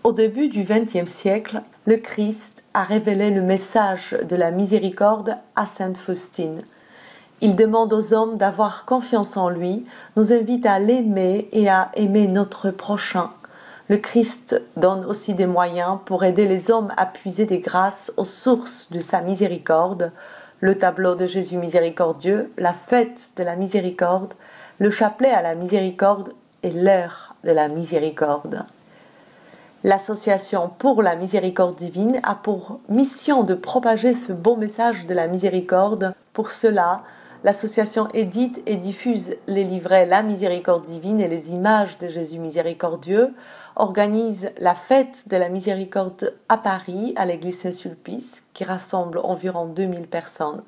Au début du XXe siècle, le Christ a révélé le message de la miséricorde à Sainte Faustine. Il demande aux hommes d'avoir confiance en lui, nous invite à l'aimer et à aimer notre prochain. Le Christ donne aussi des moyens pour aider les hommes à puiser des grâces aux sources de sa miséricorde, le tableau de Jésus miséricordieux, la fête de la miséricorde, le chapelet à la miséricorde et l'heure de la miséricorde. L'Association pour la miséricorde divine a pour mission de propager ce beau message de la miséricorde. Pour cela, l'association édite et diffuse les livrets La miséricorde divine et les images de Jésus miséricordieux, organise la fête de la miséricorde à Paris, à l'église Saint-Sulpice, qui rassemble environ 2000 personnes.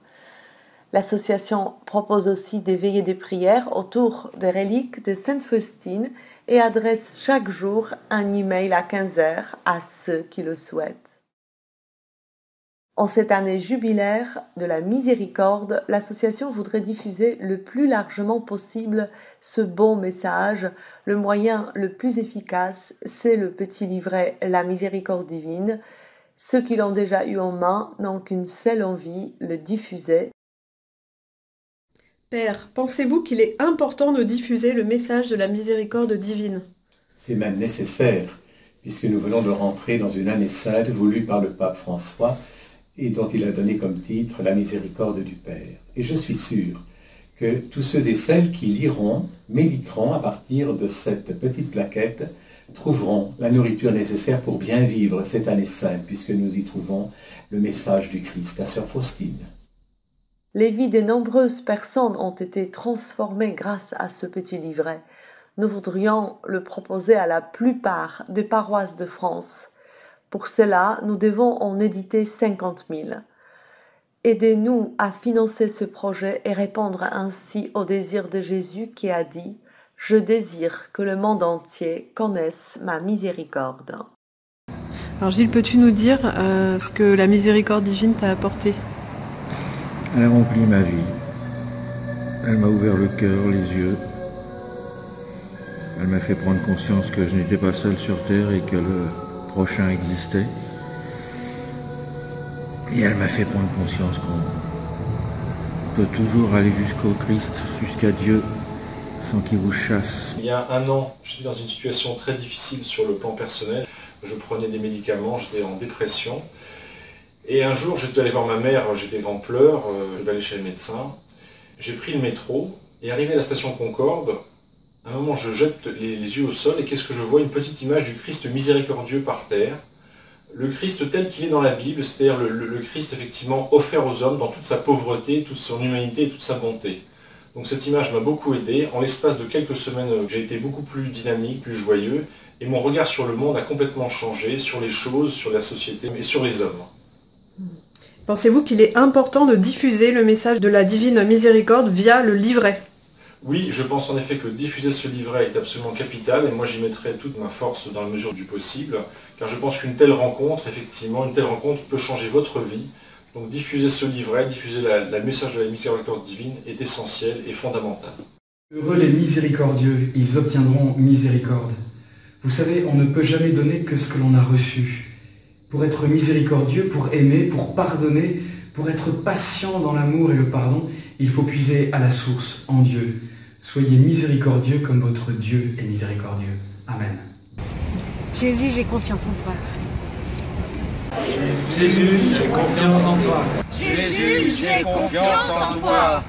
L'association propose aussi des veillées de prière autour des reliques de Sainte Faustine et adresse chaque jour un email à 15h à ceux qui le souhaitent. En cette année jubilaire de la miséricorde, l'association voudrait diffuser le plus largement possible ce bon message. Le moyen le plus efficace, c'est le petit livret La miséricorde divine. Ceux qui l'ont déjà eu en main n'ont qu'une seule envie, le diffuser. Père, pensez-vous qu'il est important de diffuser le message de la miséricorde divine? C'est même nécessaire, puisque nous venons de rentrer dans une année sainte voulue par le pape François et dont il a donné comme titre La miséricorde du Père. Et je suis sûr que tous ceux et celles qui liront, méditeront à partir de cette petite plaquette, trouveront la nourriture nécessaire pour bien vivre cette année sainte, puisque nous y trouvons le message du Christ à Sœur Faustine. Les vies de nombreuses personnes ont été transformées grâce à ce petit livret. Nous voudrions le proposer à la plupart des paroisses de France. Pour cela, nous devons en éditer 50 000. Aidez-nous à financer ce projet et répondre ainsi au désir de Jésus qui a dit « Je désire que le monde entier connaisse ma miséricorde ». Alors Gilles, peux-tu nous dire ce que la miséricorde divine t'a apporté? Elle a rempli ma vie. Elle m'a ouvert le cœur, les yeux. Elle m'a fait prendre conscience que je n'étais pas seul sur terre et que le prochain existait. Et elle m'a fait prendre conscience qu'on peut toujours aller jusqu'au Christ, jusqu'à Dieu, sans qu'il vous chasse. Il y a un an, j'étais dans une situation très difficile sur le plan personnel. Je prenais des médicaments, j'étais en dépression. Et un jour, j'étais allé voir ma mère, j'étais en pleurs, je vais aller chez le médecin. J'ai pris le métro et arrivé à la station Concorde, à un moment je jette les yeux au sol et qu'est-ce que je vois? Une petite image du Christ miséricordieux par terre. Le Christ tel qu'il est dans la Bible, c'est-à-dire le Christ effectivement offert aux hommes dans toute sa pauvreté, toute son humanité et toute sa bonté. Donc cette image m'a beaucoup aidé. En l'espace de quelques semaines, j'ai été beaucoup plus dynamique, plus joyeux et mon regard sur le monde a complètement changé, sur les choses, sur la société et sur les hommes. Pensez-vous qu'il est important de diffuser le message de la divine miséricorde via le livret? Oui, je pense en effet que diffuser ce livret est absolument capital et moi j'y mettrai toute ma force dans la mesure du possible, car je pense qu'une telle rencontre, effectivement, une telle rencontre peut changer votre vie. Donc diffuser ce livret, diffuser le message de la miséricorde divine est essentiel et fondamental. Heureux les miséricordieux, ils obtiendront miséricorde. Vous savez, on ne peut jamais donner que ce que l'on a reçu. Pour être miséricordieux, pour aimer, pour pardonner, pour être patient dans l'amour et le pardon, il faut puiser à la source, en Dieu. Soyez miséricordieux comme votre Dieu est miséricordieux. Amen. Jésus, j'ai confiance en toi. Jésus, j'ai confiance en toi. Jésus, j'ai confiance en toi.